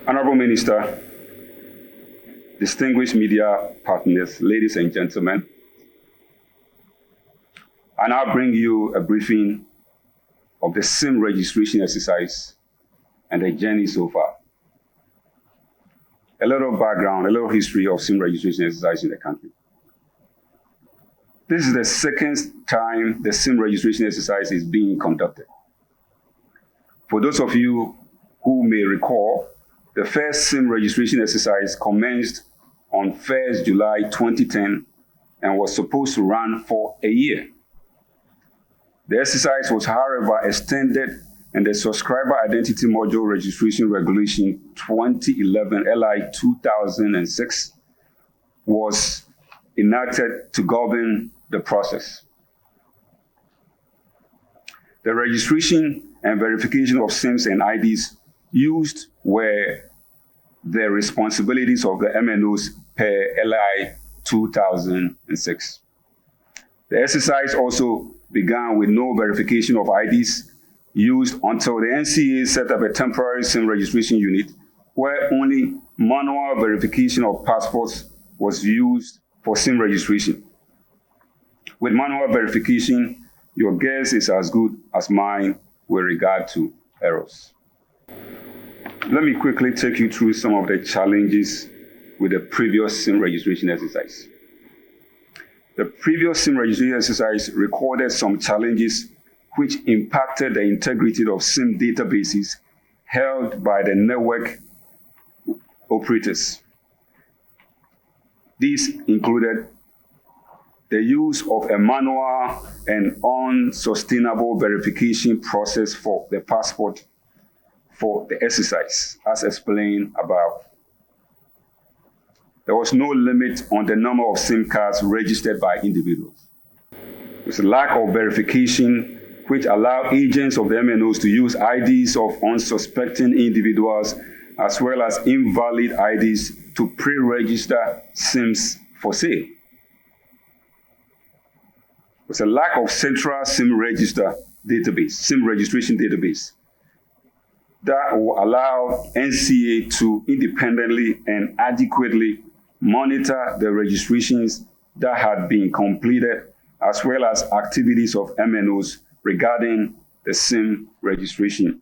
Honorable Minister, distinguished media partners, ladies and gentlemen, I now bring you a briefing of the SIM registration exercise and the journey so far. A little background, a little history of SIM registration exercise in the country. This is the second time the SIM registration exercise is being conducted. For those of you who may recall, the first SIM registration exercise commenced on 1st July 2010 and was supposed to run for a year. The exercise was, however, extended, and the Subscriber Identity Module Registration Regulation 2011 LI 2006 was enacted to govern the process. The registration and verification of SIMs and IDs used were the responsibilities of the MNOs per LI 2006. The exercise also began with no verification of IDs used until the NCA set up a temporary SIM registration unit where only manual verification of passports was used for SIM registration. With manual verification, your guess is as good as mine with regard to errors. Let me quickly take you through some of the challenges with the previous SIM registration exercise. The previous SIM registration exercise recorded some challenges which impacted the integrity of SIM databases held by the network operators. These included the use of a manual and unsustainable verification process for the passport for the exercise, as explained above. There was no limit on the number of SIM cards registered by individuals. There was a lack of verification which allowed agents of the MNOs to use IDs of unsuspecting individuals as well as invalid IDs to pre-register SIMs for sale. There was a lack of central SIM registration database that will allow NCA to independently and adequately monitor the registrations that had been completed, as well as activities of MNOs regarding the SIM registration.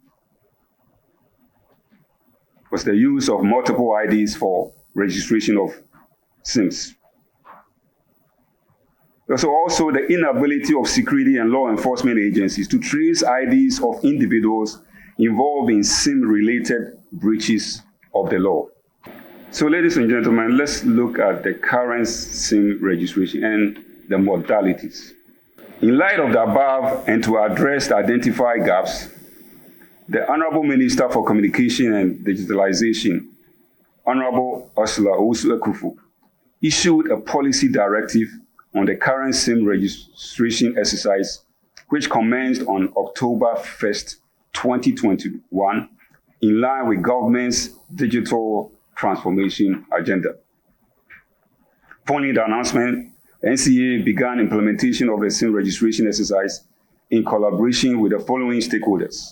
Was the use of multiple IDs for registration of SIMs. There's also the inability of security and law enforcement agencies to trace IDs of individuals involved in SIM-related breaches of the law. So, ladies and gentlemen, let's look at the current SIM registration and the modalities. In light of the above, and to address the identified gaps, the Honorable Minister for Communication and Digitalization, Honorable Ursula Owusu-Ekufo, issued a policy directive on the current SIM registration exercise, which commenced on October 1st, 2021, in line with government's digital transformation agenda. Following the announcement, NCA began implementation of the SIM registration exercise in collaboration with the following stakeholders.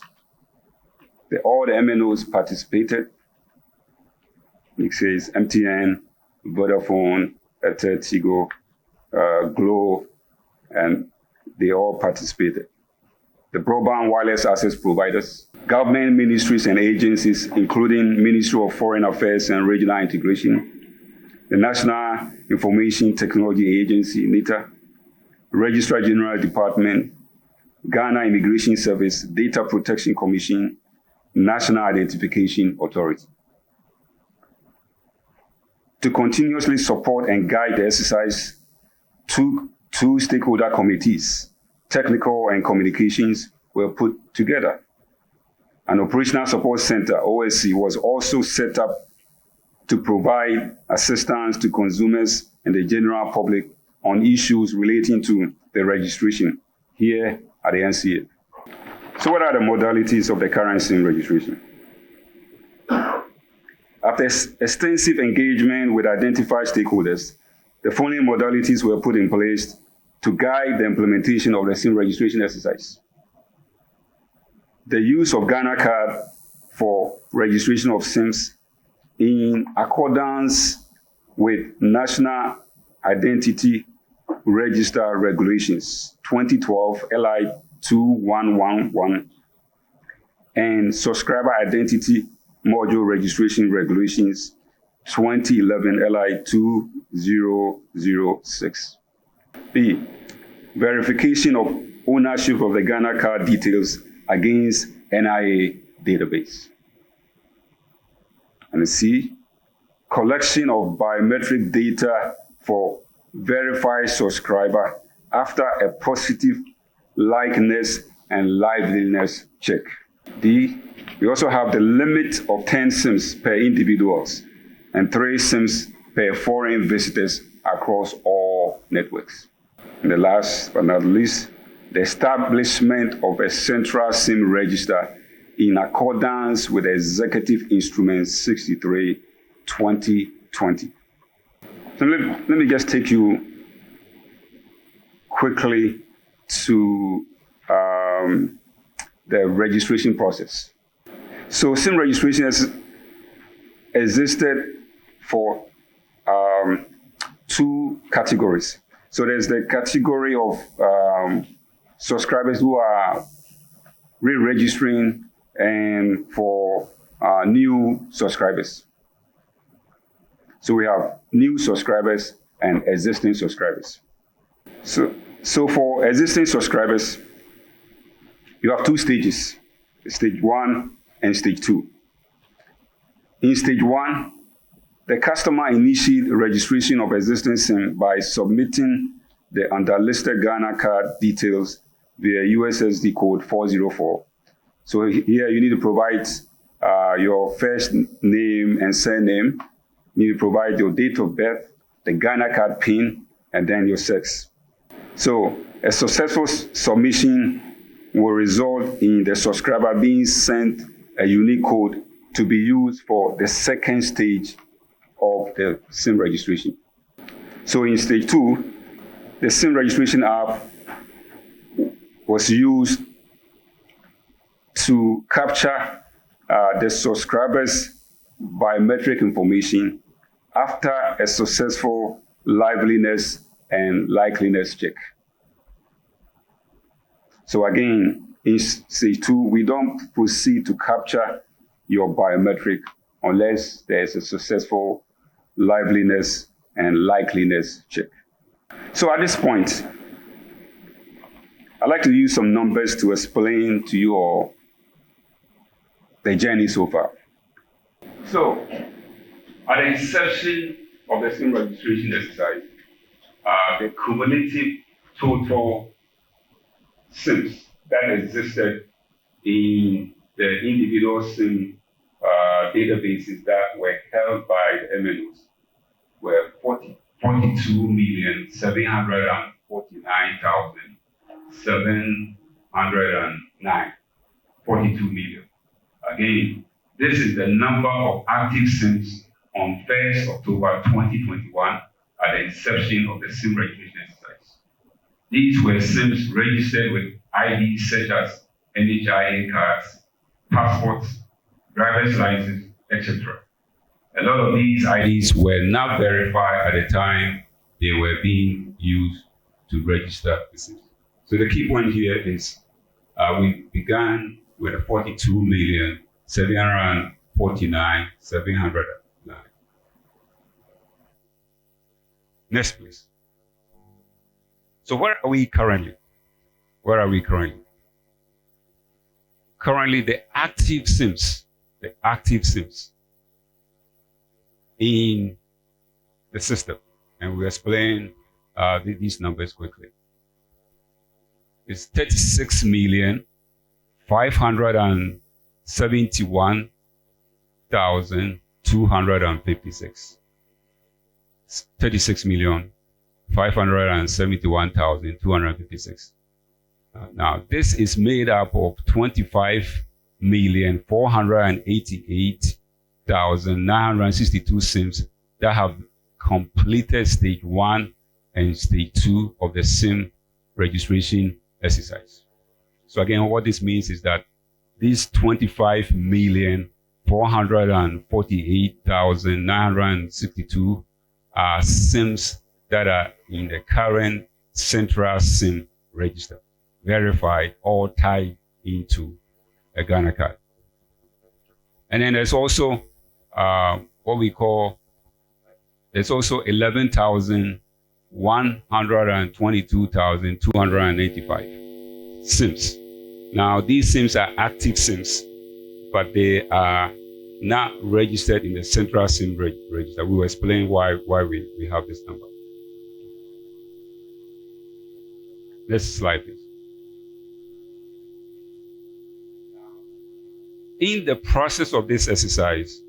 All the MNOs participated. It says MTN, Vodafone, Airtel, Tigo, Glo, and they all participated. The broadband wireless access providers, government ministries and agencies, including Ministry of Foreign Affairs and Regional Integration, the National Information Technology Agency, NITA, Registrar General Department, Ghana Immigration Service, Data Protection Commission, National Identification Authority. To continuously support and guide the exercise, two stakeholder committees, technical and communications, were put together. An operational support center, OSC, was also set up to provide assistance to consumers and the general public on issues relating to the registration here at the NCA. So what are the modalities of the current SIM registration? After extensive engagement with identified stakeholders, the following modalities were put in place to guide the implementation of the SIM registration exercise. The use of Ghana card for registration of SIMs in accordance with National Identity Register Regulations 2012 LI 2111 and Subscriber Identity Module Registration Regulations 2011 LI 2006. B. Verification of ownership of the Ghana card details against NIA database. And C. Collection of biometric data for verified subscriber after a positive likeness and liveliness check. D. We also have the limit of 10 SIMs per individuals and 3 SIMs per foreign visitors across all networks. And the last but not least, the establishment of a central SIM register in accordance with Executive Instrument 63, 2020. So let me just take you quickly to the registration process. So SIM registration has existed for 2 categories. So there's the category of subscribers who are re-registering and for new subscribers. So we have new subscribers and existing subscribers. So for existing subscribers, you have 2 stages, stage 1 and stage 2. In stage 1, the customer initiates registration of existing SIM by submitting the underlisted Ghana card details via USSD code 404. So here you need to provide your first name and surname. You need to provide your date of birth, the Ghana card PIN, and then your sex. So a successful submission will result in the subscriber being sent a unique code to be used for the second stage of the SIM registration. So in stage 2, the SIM registration app was used to capture the subscriber's biometric information after a successful liveliness and likeliness check. So again, in stage 2, we don't proceed to capture your biometric unless there's a successful liveliness and likeliness check. So at this point, I'd like to use some numbers to explain to you all the journey so far. So, at the inception of the SIM registration exercise, the cumulative total SIMs that existed in the individual SIM databases that were held by the MNOs were 42,749,709. 42 million. Again, this is the number of active SIMs on 1st October 2021 at the inception of the SIM registration exercise. These were SIMs registered with IDs such as NHIA cards, passports, driver's license, etc. A lot of these IDs were not verified at the time they were being used to register the SIM. So the key point here is we began with a 42,749,709. Next, please. So where are we currently? Currently, the active SIMs in the system, and we'll explain these numbers quickly. It's 36,571,256. 36,571,256. Now, this is made up of 25,488,962 SIMs that have completed stage 1 and stage 2 of the SIM registration exercise. So again, what this means is that these 25,488,962 448,962 SIMs that are in the current central SIM register, verified, all tied into a Ghana card. And then there's also there's also 11,122,285 SIMs. Now, these SIMs are active SIMs, but they are not registered in the central SIM register. We will explain why we have this number. Next slide, please. In the process of this exercise,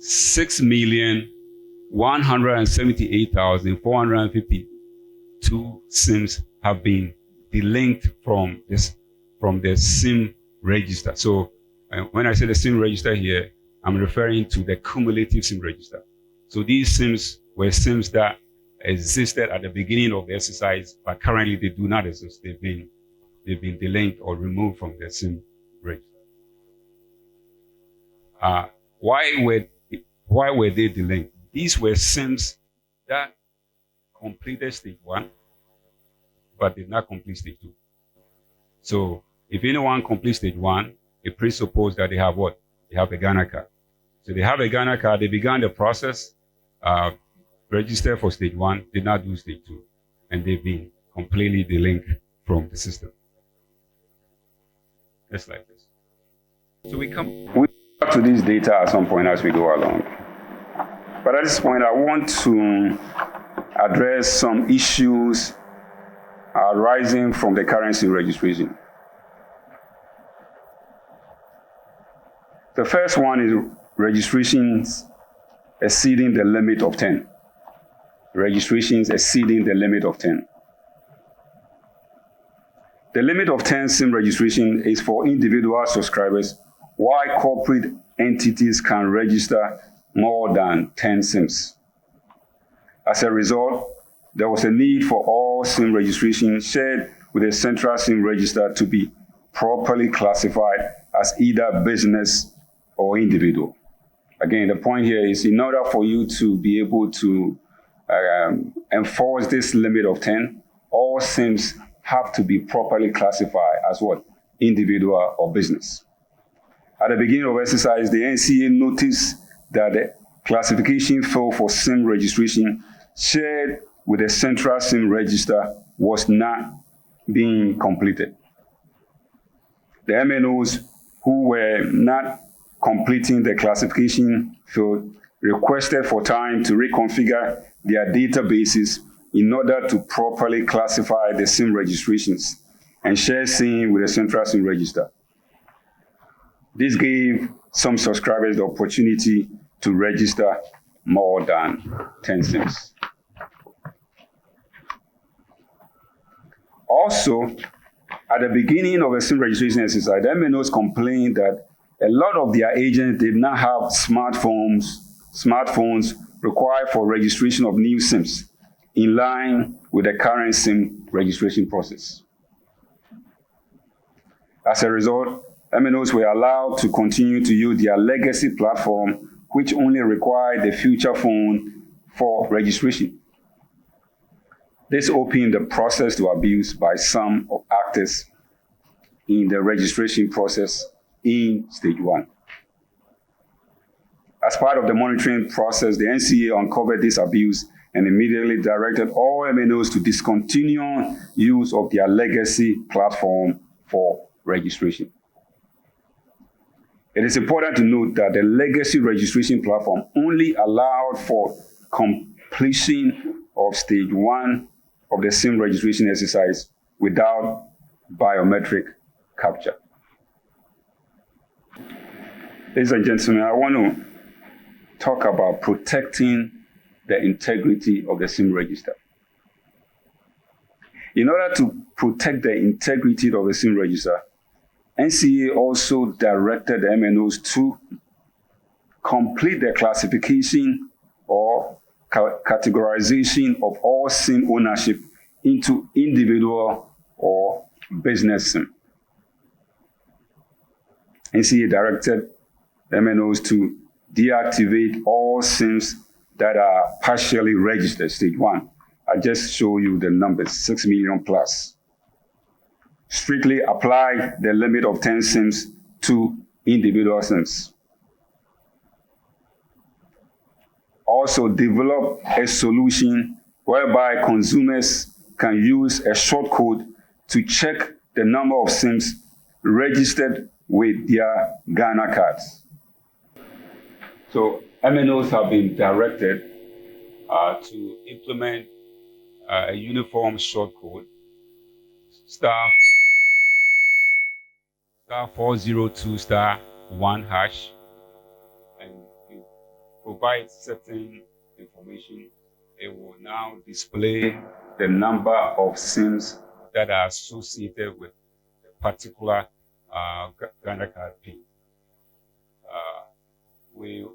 6,178,452 SIMs have been delinked from the SIM register. So when I say the SIM register here, I'm referring to the cumulative SIM register. So these SIMs were SIMs that existed at the beginning of the exercise, but currently they do not exist. They've been delinked or removed from the SIM register. Why were they delinked? These were SIMs that completed stage 1, but did not complete stage 2. So if anyone completes stage 1, it presupposes that they have what? They have a Ghana card. So they have a Ghana card, they began the process, registered for stage 1, did not do stage 2, and they've been completely delinked from the system. Just like this. So we come back to this data at some point as we go along. But at this point, I want to address some issues arising from the current SIM registration. The first one is registrations exceeding the limit of 10. Registrations exceeding the limit of 10. The limit of 10 SIM registration is for individual subscribers, while corporate entities can register more than 10 SIMs. As a result, there was a need for all SIM registration shared with a central SIM register to be properly classified as either business or individual. Again, the point here is in order for you to be able to enforce this limit of 10, all SIMs have to be properly classified as what? Individual or business. At the beginning of exercise, the NCA noticed that the classification field for SIM registration shared with the central SIM register was not being completed. The MNOs who were not completing the classification field requested for time to reconfigure their databases in order to properly classify the SIM registrations and share SIM with the central SIM register. This gave some subscribers the opportunity to register more than 10 SIMs. Also, at the beginning of the SIM registration exercise, the MNOs complained that a lot of their agents did not have smartphones required for registration of new SIMs in line with the current SIM registration process. As a result, MNOs were allowed to continue to use their legacy platform, which only required the feature phone for registration. This opened the process to abuse by some actors in the registration process in stage 1. As part of the monitoring process, the NCA uncovered this abuse and immediately directed all MNOs to discontinue use of their legacy platform for registration. It is important to note that the legacy registration platform only allowed for completion of stage 1 of the SIM registration exercise without biometric capture. Ladies and gentlemen, I want to talk about protecting the integrity of the SIM register. In order to protect the integrity of the SIM register, NCA also directed the MNOs to complete the classification or categorization of all SIM ownership into individual or business SIM. NCA directed the MNOs to deactivate all SIMs that are partially registered, stage 1. I just show you the numbers, 6 million plus. Strictly apply the limit of 10 SIMs to individual SIMs. Also develop a solution whereby consumers can use a short code to check the number of SIMs registered with their Ghana cards. So MNOs have been directed to implement a uniform short code, star 402 *1#, and it provides certain information. It will now display the number of SIMs that are associated with a particular Ghana card PIN. We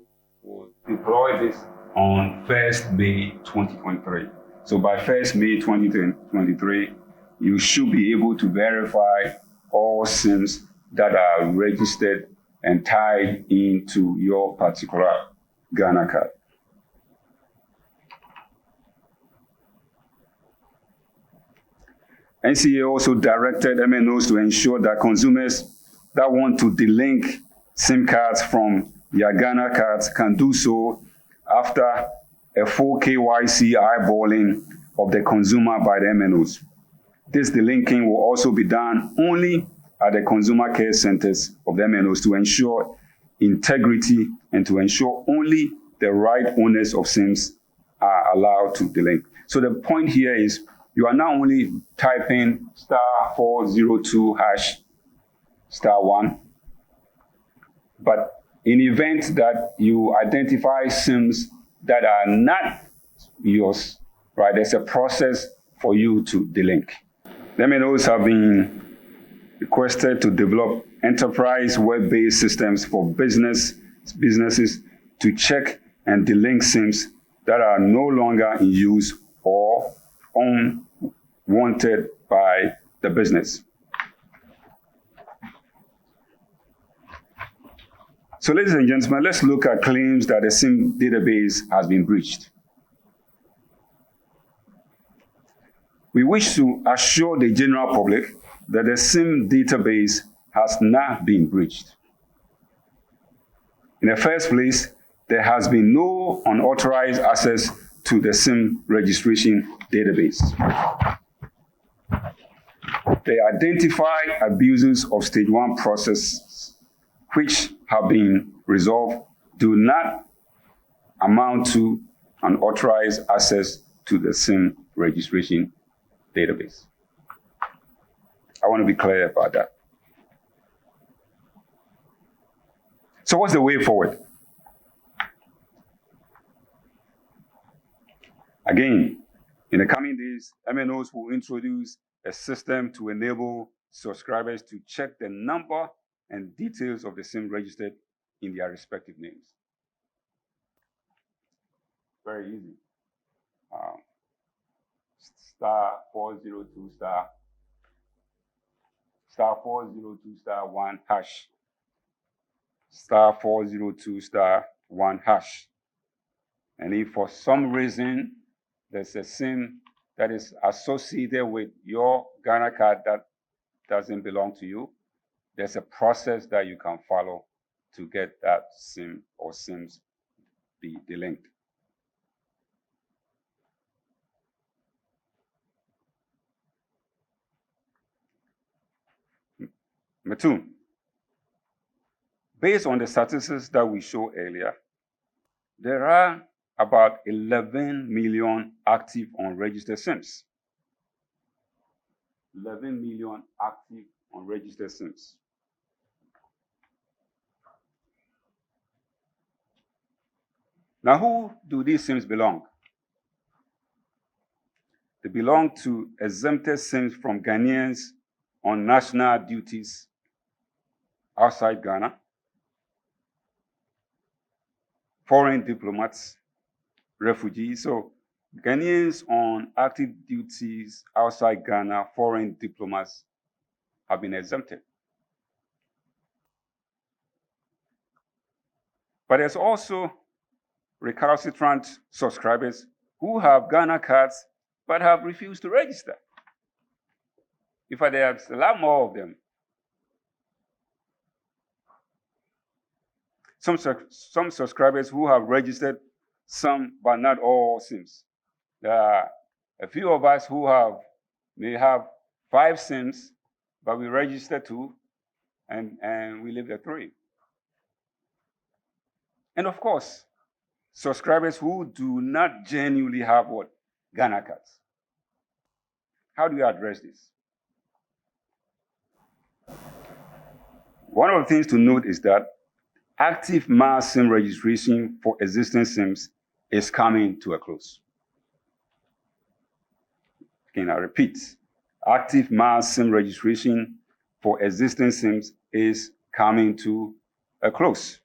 will deploy this on 1st May 2023. So by 1st May 2023, you should be able to verify all SIMs that are registered and tied into your particular Ghana card. NCA also directed MNOs to ensure that consumers that want to delink SIM cards from their Ghana cards can do so after a full KYC eyeballing of the consumer by the MNOs. This delinking will also be done only at the consumer care centers of the MNOs to ensure integrity and to ensure only the right owners of SIMs are allowed to delink. So the point here is you are not only typing *402# *1, but in event that you identify SIMs that are not yours, right, there's a process for you to delink. The MNOs have been requested to develop enterprise web-based systems for businesses to check and delink SIMs that are no longer in use or unwanted by the business. So ladies and gentlemen, let's look at claims that the SIM database has been breached. We wish to assure the general public that the SIM database has not been breached. In the first place, there has been no unauthorized access to the SIM registration database. They identify abuses of stage 1 processes which have been resolved do not amount to unauthorized access to the SIM registration database. I want to be clear about that. So what's the way forward? Again, in the coming days, MNOs will introduce a system to enable subscribers to check the number and details of the SIM registered in their respective names. Very easy. *402 *1#. *402 *1#. And if for some reason there's a SIM that is associated with your Ghana card that doesn't belong to you, there's a process that you can follow to get that SIM or SIMs be delinked. Number 2, based on the statistics that we showed earlier, there are about 11 million active unregistered SIMs. 11 million active unregistered SIMs. Now, who do these SIMs belong? They belong to exempted SIMs from Ghanaians on national duties outside Ghana, foreign diplomats, refugees. So Ghanaians on active duties outside Ghana, foreign diplomats have been exempted. But there's also recalcitrant subscribers who have Ghana cards but have refused to register. In fact, there's a lot more of them. Some subscribers who have registered some but not all SIMs. There are a few of us who may have 5 SIMs, but we register 2 and we leave the 3. And of course, subscribers who do not genuinely have what? Ghana cards. How do you address this? One of the things to note is that active mass SIM registration for existing SIMs is coming to a close. Again, I repeat, active mass SIM registration for existing SIMs is coming to a close.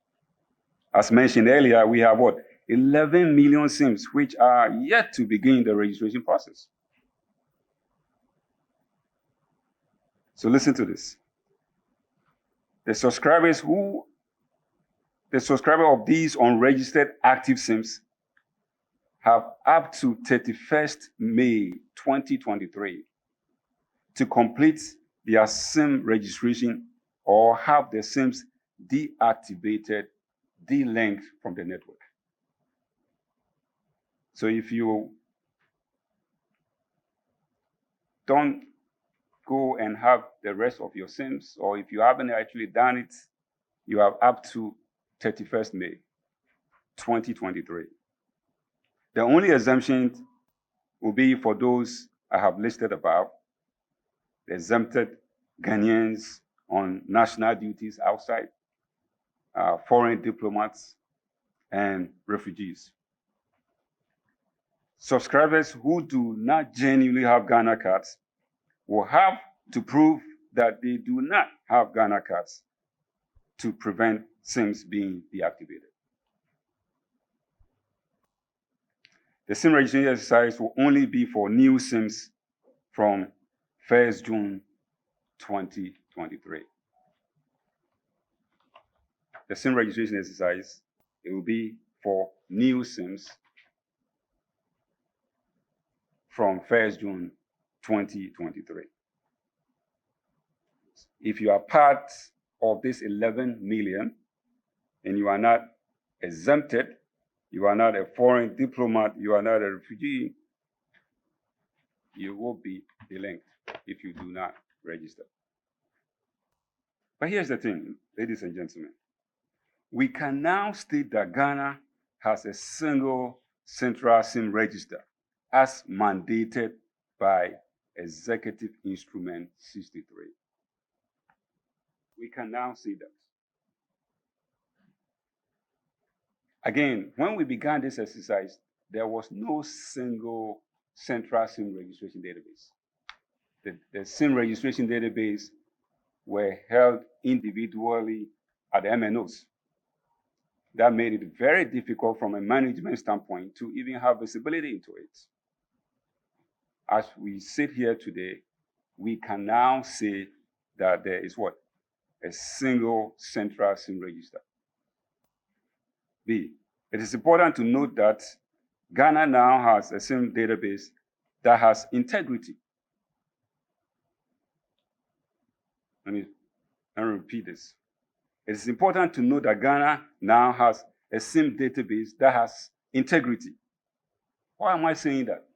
As mentioned earlier, we have what? 11 million SIMs which are yet to begin the registration process. So listen to this. The subscriber of these unregistered active SIMs have up to 31st May 2023 to complete their SIM registration or have their SIMs deactivated, delinked from the network. So if you don't go and have the rest of your SIMs, or if you haven't actually done it, you have up to 31st May 2023. The only exemption will be for those I have listed above, the exempted Ghanaians on national duties outside, foreign diplomats, and refugees. Subscribers who do not genuinely have Ghana cards will have to prove that they do not have Ghana cards to prevent SIMs being deactivated. The SIM registration exercise will only be for new SIMs from 1st June 2023. The SIM registration exercise, it will be for new SIMs from 1st June 2023. If you are part of this 11 million and you are not exempted, you are not a foreign diplomat, you are not a refugee, you will be delinked if you do not register. But here's the thing, ladies and gentlemen. We can now state that Ghana has a single central SIM register as mandated by Executive Instrument 63. We can now say that. Again, when we began this exercise, there was no single central SIM registration database. The SIM registration database were held individually at the MNOs. That made it very difficult from a management standpoint to even have visibility into it. As we sit here today, we can now say that there is what? A single central SIM register. B, it is important to note that Ghana now has a SIM database that has integrity. Let me repeat this. It is important to note that Ghana now has a SIM database that has integrity. Why am I saying that?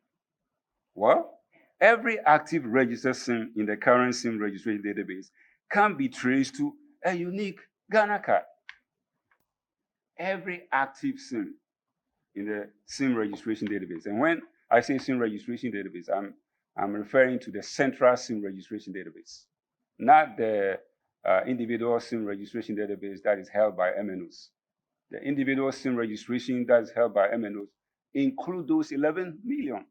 Well, every active registered SIM in the current SIM registration database can be traced to a unique Ghana card. Every active SIM in the SIM registration database. And when I say SIM registration database, I'm referring to the central SIM registration database, not the individual SIM registration database that is held by MNOs. The individual SIM registration that is held by MNOs include those 11 million.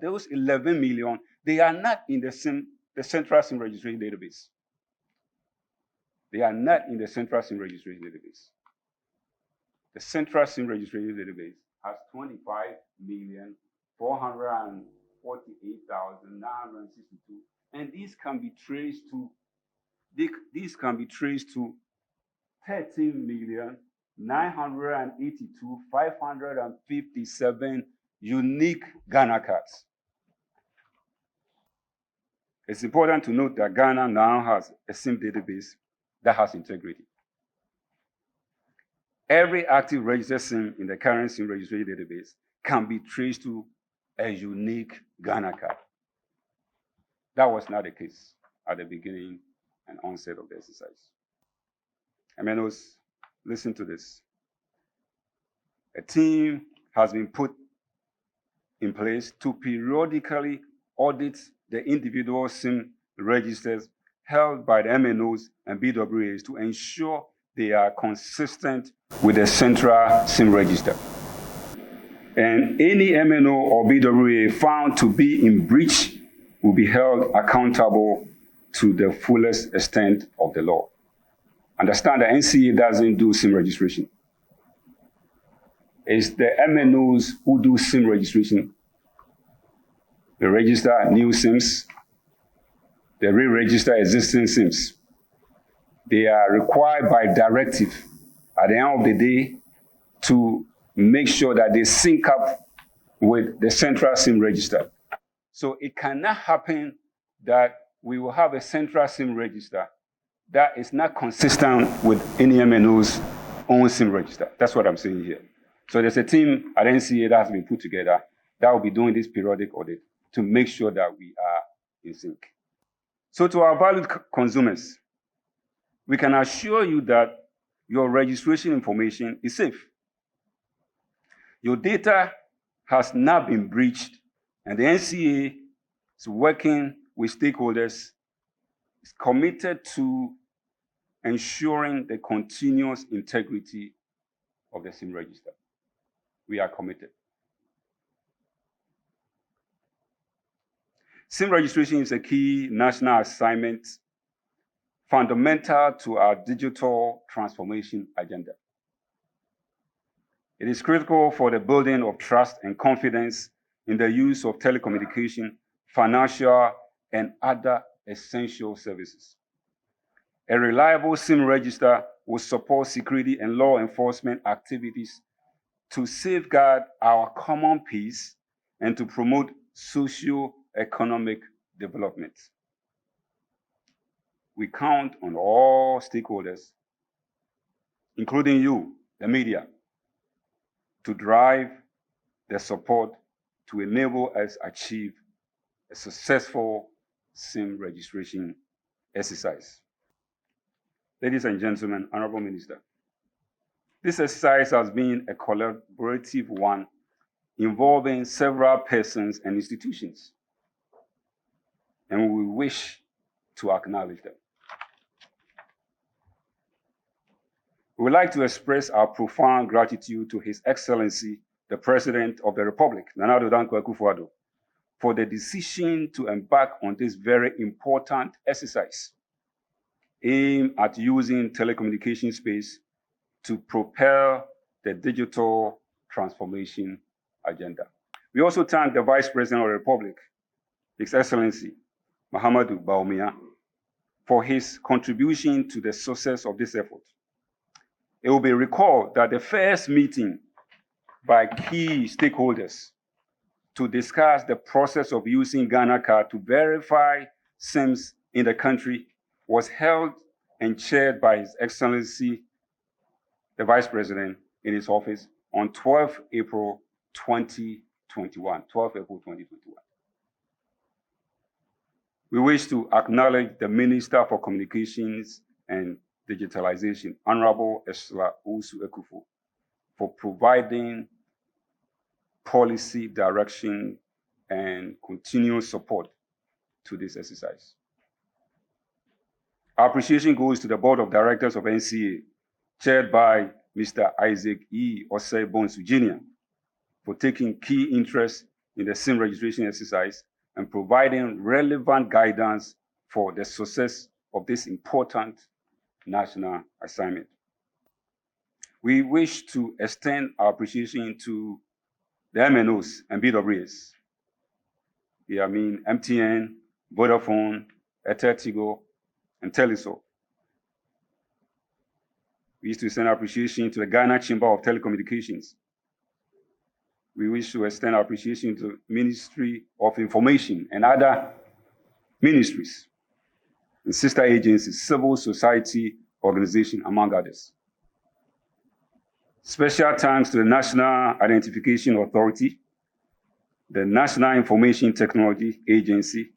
Those 11 million, they are not in the central SIM registration database. They are not in the central SIM registration database. The central SIM registration database has 25,448,962, and these can be traced to 13,000,000 557 unique Ghana cards. It's important to note that Ghana now has a SIM database that has integrity. Every active registered SIM in the current SIM registry database can be traced to a unique Ghana card. That was not the case at the beginning and onset of the exercise. MNOs, listen to this. A team has been put in place to periodically audit the individual SIM registers held by the MNOs and BWAs to ensure they are consistent with the central SIM register. And any MNO or BWA found to be in breach will be held accountable to the fullest extent of the law. Understand that NCA doesn't do SIM registration. It's the MNOs who do SIM registration. They register new SIMs. They re-register existing SIMs. They are required by directive at the end of the day to make sure that they sync up with the central SIM register. So it cannot happen that we will have a central SIM register that is not consistent with any MNO's own SIM register. That's what I'm saying here. So there's a team at NCA that has been put together that will be doing this periodic audit to make sure that we are in sync. So to our valued consumers, we can assure you that your registration information is safe. Your data has not been breached, and the NCA is working with stakeholders, is committed to ensuring the continuous integrity of the SIM register. We are committed. SIM registration is a key national assignment fundamental to our digital transformation agenda. It is critical for the building of trust and confidence in the use of telecommunication, financial, and other essential services. A reliable SIM register will support security and law enforcement activities to safeguard our common peace and to promote socio-economic development. We count on all stakeholders, including you, the media, to drive the support to enable us achieve a successful SIM registration exercise. Ladies and gentlemen, Honorable Minister, this exercise has been a collaborative one involving several persons and institutions, and we wish to acknowledge them. We would like to express our profound gratitude to His Excellency, the President of the Republic, Nana Addo Dankwa Akufo-Addo, for the decision to embark on this very important exercise aimed at using telecommunication space to propel the digital transformation agenda. We also thank the Vice President of the Republic, His Excellency Mahamudu Bawumia, for his contribution to the success of this effort. It will be recalled that the first meeting by key stakeholders to discuss the process of using Ghana Card to verify SIMs in the country was held and chaired by His Excellency, the Vice President, in his office on 12 April 2021. 12 April 2021. We wish to acknowledge the Minister for Communications and Digitalization, Honorable Esla Usu Ekufo, for providing policy direction and continuous support to this exercise. Our appreciation goes to the Board of Directors of NCA, chaired by Mr. Isaac E. Osei Bonsu Jr., for taking key interest in the SIM registration exercise and providing relevant guidance for the success of this important national assignment. We wish to extend our appreciation to the MNOs and BWAs. I mean MTN, Vodafone, Airtel Tigo, and Telesol. We wish to extend our appreciation to the Ghana Chamber of Telecommunications. We wish to extend our appreciation to the Ministry of Information and other ministries and sister agencies, civil society organizations, among others. Special thanks to the National Identification Authority, the National Information Technology Agency,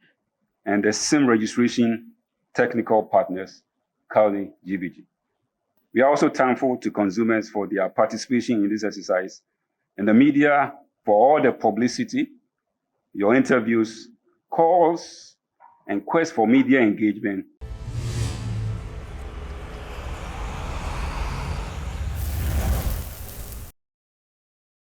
and the SIM registration technical partners, Kali GBG. We are also thankful to consumers for their participation in this exercise, and the media for all the publicity, your interviews, calls, and quest for media engagement